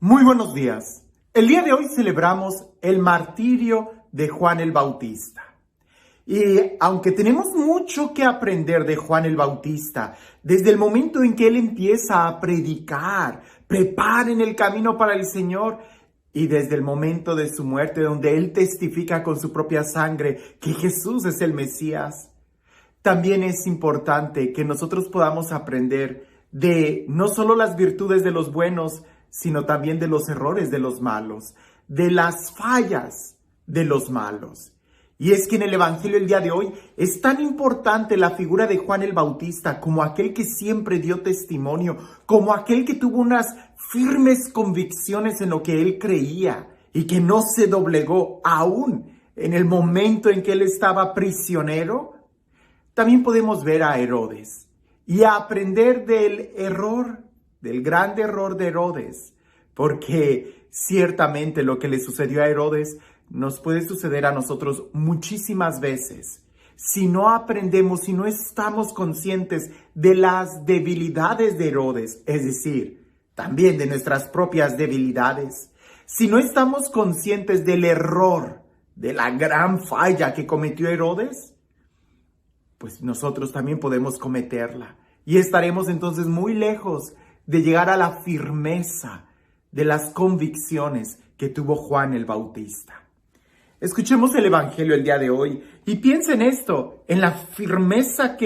Muy buenos días. El día de hoy celebramos el martirio de Juan el Bautista. Y aunque tenemos mucho que aprender de Juan el Bautista, desde el momento en que él empieza a predicar, preparen el camino para el Señor, y desde el momento de su muerte, donde él testifica con su propia sangre que Jesús es el Mesías, también es importante que nosotros podamos aprender de no solo las virtudes de los buenos, sino también de los errores de los malos, de las fallas de los malos. Y es que en el Evangelio el día de hoy es tan importante la figura de Juan el Bautista como aquel que siempre dio testimonio, como aquel que tuvo unas firmes convicciones en lo que él creía y que no se doblegó aún en el momento en que él estaba prisionero. También podemos ver a Herodes y a aprender del error, del gran error de Herodes, porque ciertamente lo que le sucedió a Herodes nos puede suceder a nosotros muchísimas veces. Si no aprendemos, si no estamos conscientes de las debilidades de Herodes, es decir, también de nuestras propias debilidades, si no estamos conscientes del error, de la gran falla que cometió Herodes, pues nosotros también podemos cometerla y estaremos entonces muy lejos de llegar a la firmeza de las convicciones que tuvo Juan el Bautista. Escuchemos el Evangelio el día de hoy y piensa en esto, en la firmeza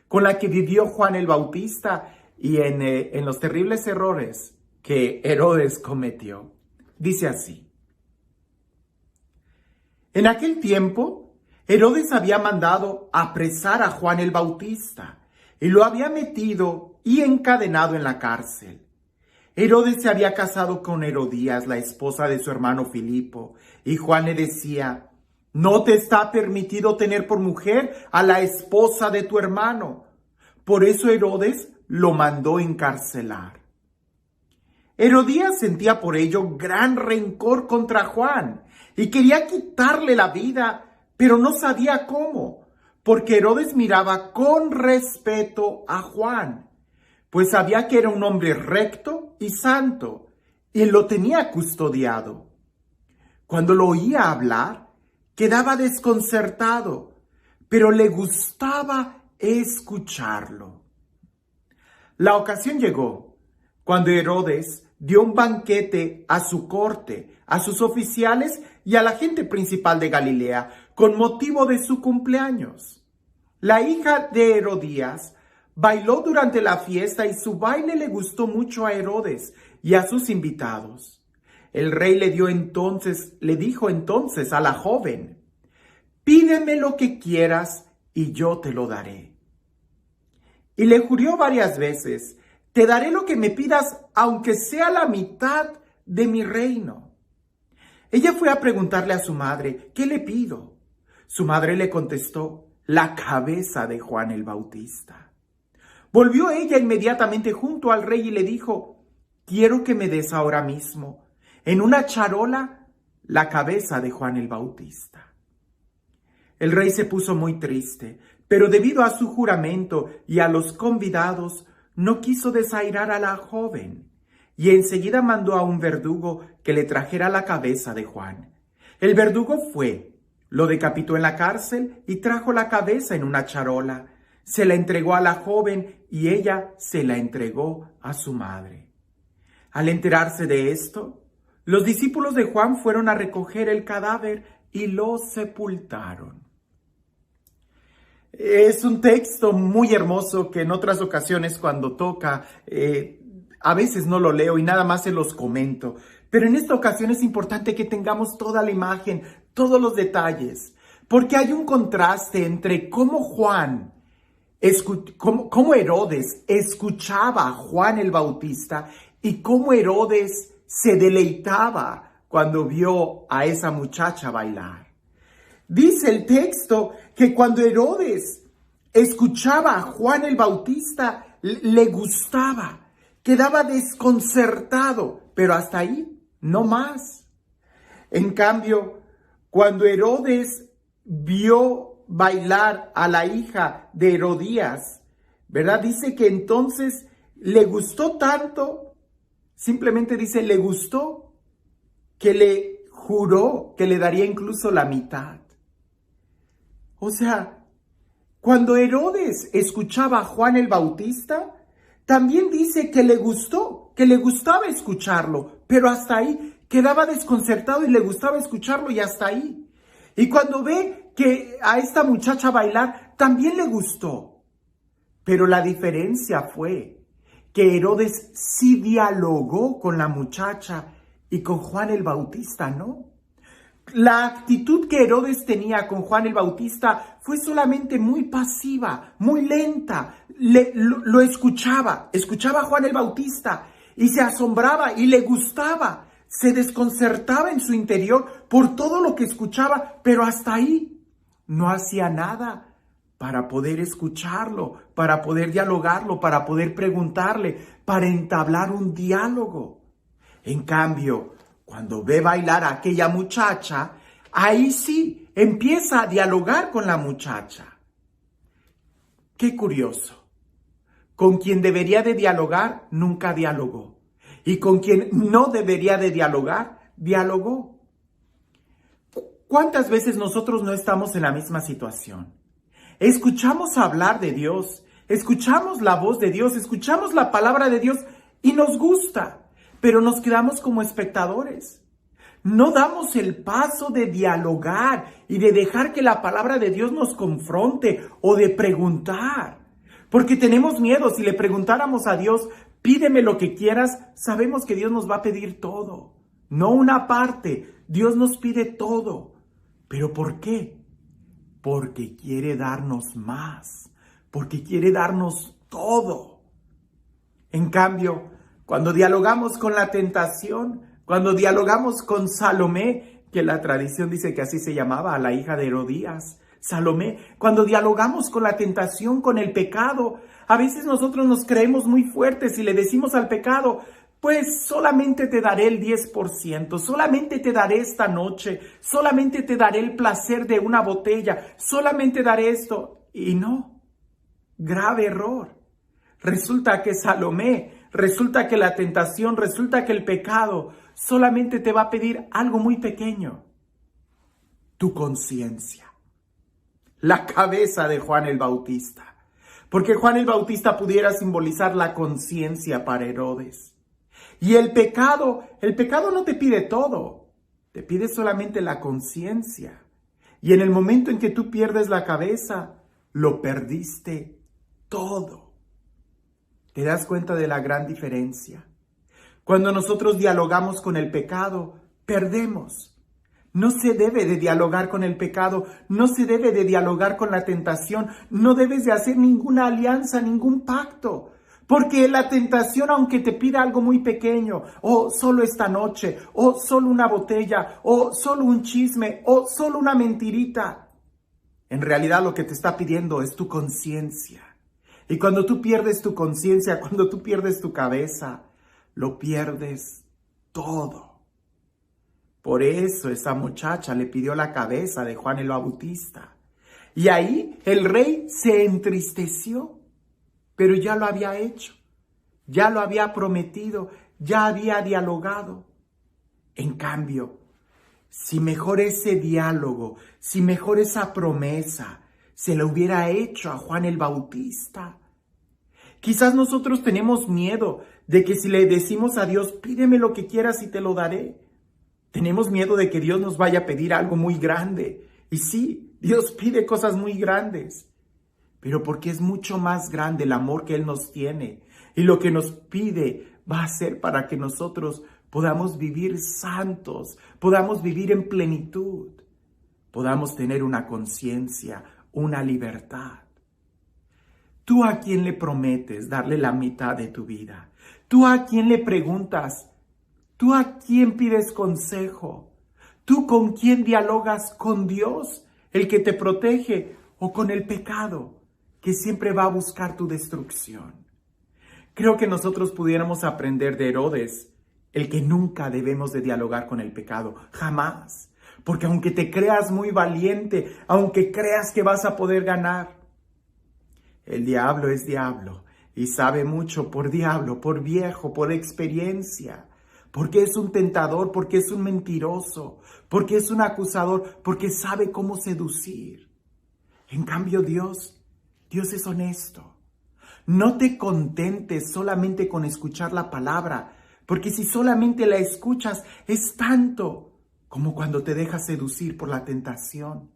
con la que vivió Juan el Bautista y en los terribles errores que Herodes cometió. Dice así: en aquel tiempo, Herodes había mandado apresar a Juan el Bautista y lo había metido y encadenado en la cárcel. Herodes se había casado con Herodías, la esposa de su hermano Filipo, y Juan le decía: no te está permitido tener por mujer a la esposa de tu hermano. Por eso Herodes lo mandó encarcelar. Herodías sentía por ello gran rencor contra Juan y quería quitarle la vida, pero no sabía cómo, porque Herodes miraba con respeto a Juan, pues sabía que era un hombre recto y santo, y lo tenía custodiado. Cuando lo oía hablar, quedaba desconcertado, pero le gustaba escucharlo. La ocasión llegó cuando Herodes dio un banquete a su corte, a sus oficiales y a la gente principal de Galilea, con motivo de su cumpleaños. La hija de Herodías bailó durante la fiesta y su baile le gustó mucho a Herodes y a sus invitados. El rey le dijo entonces a la joven: pídeme lo que quieras y yo te lo daré. Y le juró varias veces: te daré lo que me pidas, aunque sea la mitad de mi reino. Ella fue a preguntarle a su madre: ¿qué le pido? Su madre le contestó: la cabeza de Juan el Bautista. Volvió ella inmediatamente junto al rey y le dijo: quiero que me des ahora mismo, en una charola, la cabeza de Juan el Bautista. El rey se puso muy triste, pero debido a su juramento y a los convidados, no quiso desairar a la joven, y enseguida mandó a un verdugo que le trajera la cabeza de Juan. El verdugo fue, lo decapitó en la cárcel y trajo la cabeza en una charola. Se la entregó a la joven y ella se la entregó a su madre. Al enterarse de esto, los discípulos de Juan fueron a recoger el cadáver y lo sepultaron. Es un texto muy hermoso que en otras ocasiones cuando toca, a veces no lo leo y nada más se los comento. Pero en esta ocasión es importante que tengamos toda la imagen, todos los detalles, porque hay un contraste entre cómo Herodes escuchaba a Juan el Bautista y cómo Herodes se deleitaba cuando vio a esa muchacha bailar. Dice el texto que cuando Herodes escuchaba a Juan el Bautista, le gustaba, quedaba desconcertado, pero hasta ahí, no más. En cambio, cuando Herodes vio bailar a la hija de Herodías, ¿verdad? Dice que entonces le gustó tanto, Simplemente dice, le gustó, que le juró que le daría incluso la mitad. O sea, cuando Herodes escuchaba a Juan el Bautista, también dice que le gustó, que le gustaba escucharlo, pero hasta ahí quedaba desconcertado y le gustaba escucharlo y hasta ahí. Y cuando ve que a esta muchacha bailar, también le gustó. Pero la diferencia fue que Herodes sí dialogó con la muchacha y con Juan el Bautista no. La actitud que Herodes tenía con Juan el Bautista fue solamente muy pasiva, muy lenta. Lo escuchaba a Juan el Bautista y se asombraba y le gustaba. Se desconcertaba en su interior por todo lo que escuchaba, pero hasta ahí no hacía nada para poder escucharlo, para poder dialogarlo, para poder preguntarle, para entablar un diálogo. En cambio, cuando ve bailar a aquella muchacha, ahí sí empieza a dialogar con la muchacha. Qué curioso. Con quien debería de dialogar, nunca dialogó. Y con quien no debería de dialogar, dialogó. ¿Cuántas veces nosotros no estamos en la misma situación? Escuchamos hablar de Dios, escuchamos la voz de Dios, escuchamos la palabra de Dios y nos gusta, pero nos quedamos como espectadores. No damos el paso de dialogar y de dejar que la palabra de Dios nos confronte o de preguntar. Porque tenemos miedo. Si le preguntáramos a Dios, pídeme lo que quieras, sabemos que Dios nos va a pedir todo. No una parte, Dios nos pide todo. ¿Pero por qué? Porque quiere darnos más, porque quiere darnos todo. En cambio, cuando dialogamos con la tentación, cuando dialogamos con Salomé, que la tradición dice que así se llamaba a la hija de Herodías, Salomé, cuando dialogamos con la tentación, con el pecado, a veces nosotros nos creemos muy fuertes y le decimos al pecado, pues solamente te daré el 10%, solamente te daré esta noche, solamente te daré el placer de una botella, solamente daré esto. Y no, grave error. Resulta que Salomé, resulta que la tentación, resulta que el pecado solamente te va a pedir algo muy pequeño. Tu conciencia. La cabeza de Juan el Bautista. Porque Juan el Bautista pudiera simbolizar la conciencia para Herodes. Y el pecado no te pide todo, te pide solamente la conciencia. Y en el momento en que tú pierdes la cabeza, lo perdiste todo. ¿Te das cuenta de la gran diferencia? Cuando nosotros dialogamos con el pecado, perdemos. No se debe de dialogar con el pecado, no se debe de dialogar con la tentación, no debes de hacer ninguna alianza, ningún pacto. Porque la tentación, aunque te pida algo muy pequeño, o solo esta noche, o solo una botella, o solo un chisme, o solo una mentirita, en realidad lo que te está pidiendo es tu conciencia. Y cuando tú pierdes tu conciencia, cuando tú pierdes tu cabeza, lo pierdes todo. Por eso esa muchacha le pidió la cabeza de Juan el Bautista. Y ahí el rey se entristeció. Pero ya lo había hecho, ya lo había prometido, ya había dialogado. En cambio, si mejor ese diálogo, si mejor esa promesa se la hubiera hecho a Juan el Bautista. Quizás nosotros tenemos miedo de que si le decimos a Dios, pídeme lo que quieras y te lo daré. Tenemos miedo de que Dios nos vaya a pedir algo muy grande. Y sí, Dios pide cosas muy grandes. Pero porque es mucho más grande el amor que Él nos tiene. Y lo que nos pide va a ser para que nosotros podamos vivir santos, podamos vivir en plenitud, podamos tener una conciencia, una libertad. ¿Tú a quién le prometes darle la mitad de tu vida? ¿Tú a quién le preguntas? ¿Tú a quién pides consejo? ¿Tú con quién dialogas? ¿Con Dios, el que te protege, o con el pecado, que siempre va a buscar tu destrucción? Creo que nosotros pudiéramos aprender de Herodes el que nunca debemos de dialogar con el pecado, jamás. Porque aunque te creas muy valiente, aunque creas que vas a poder ganar, el diablo es diablo y sabe mucho por diablo, por viejo, por experiencia, porque es un tentador, porque es un mentiroso, porque es un acusador, porque sabe cómo seducir. En cambio Dios es honesto. No te contentes solamente con escuchar la palabra, porque si solamente la escuchas es tanto como cuando te dejas seducir por la tentación.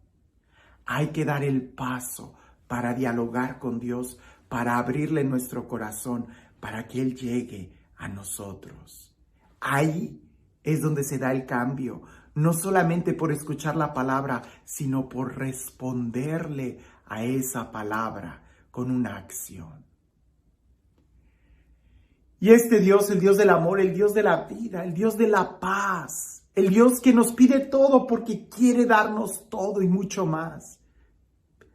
Hay que dar el paso para dialogar con Dios, para abrirle nuestro corazón, para que Él llegue a nosotros. Ahí es donde se da el cambio, no solamente por escuchar la palabra, sino por responderle a esa palabra con una acción. Y este Dios, el Dios del amor, el Dios de la vida, el Dios de la paz, el Dios que nos pide todo porque quiere darnos todo y mucho más.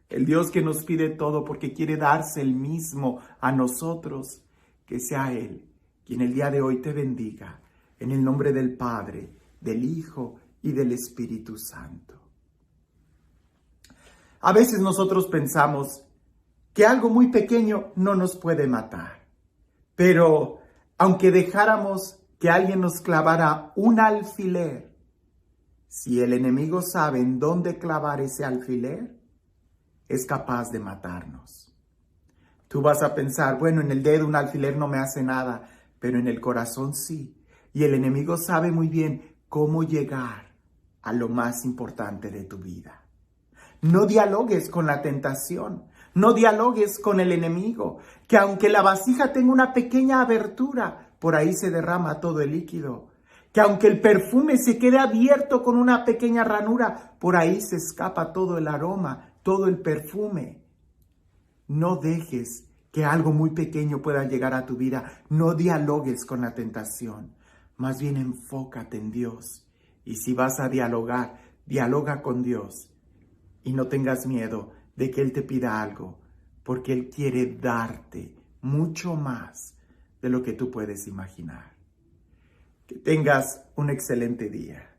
El Dios que nos pide todo porque quiere darse el mismo a nosotros, que sea Él quien el día de hoy te bendiga, en el nombre del Padre, del Hijo y del Espíritu Santo. A veces nosotros pensamos que algo muy pequeño no nos puede matar. Pero aunque dejáramos que alguien nos clavara un alfiler, si el enemigo sabe en dónde clavar ese alfiler, es capaz de matarnos. Tú vas a pensar, bueno, en el dedo un alfiler no me hace nada, pero en el corazón sí. Y el enemigo sabe muy bien cómo llegar a lo más importante de tu vida. No dialogues con la tentación. No dialogues con el enemigo, que aunque la vasija tenga una pequeña abertura, por ahí se derrama todo el líquido. Que aunque el perfume se quede abierto con una pequeña ranura, por ahí se escapa todo el aroma, todo el perfume. No dejes que algo muy pequeño pueda llegar a tu vida. No dialogues con la tentación. Más bien enfócate en Dios. Y si vas a dialogar, dialoga con Dios. Y no tengas miedo de que Él te pida algo, porque Él quiere darte mucho más de lo que tú puedes imaginar. Que tengas un excelente día.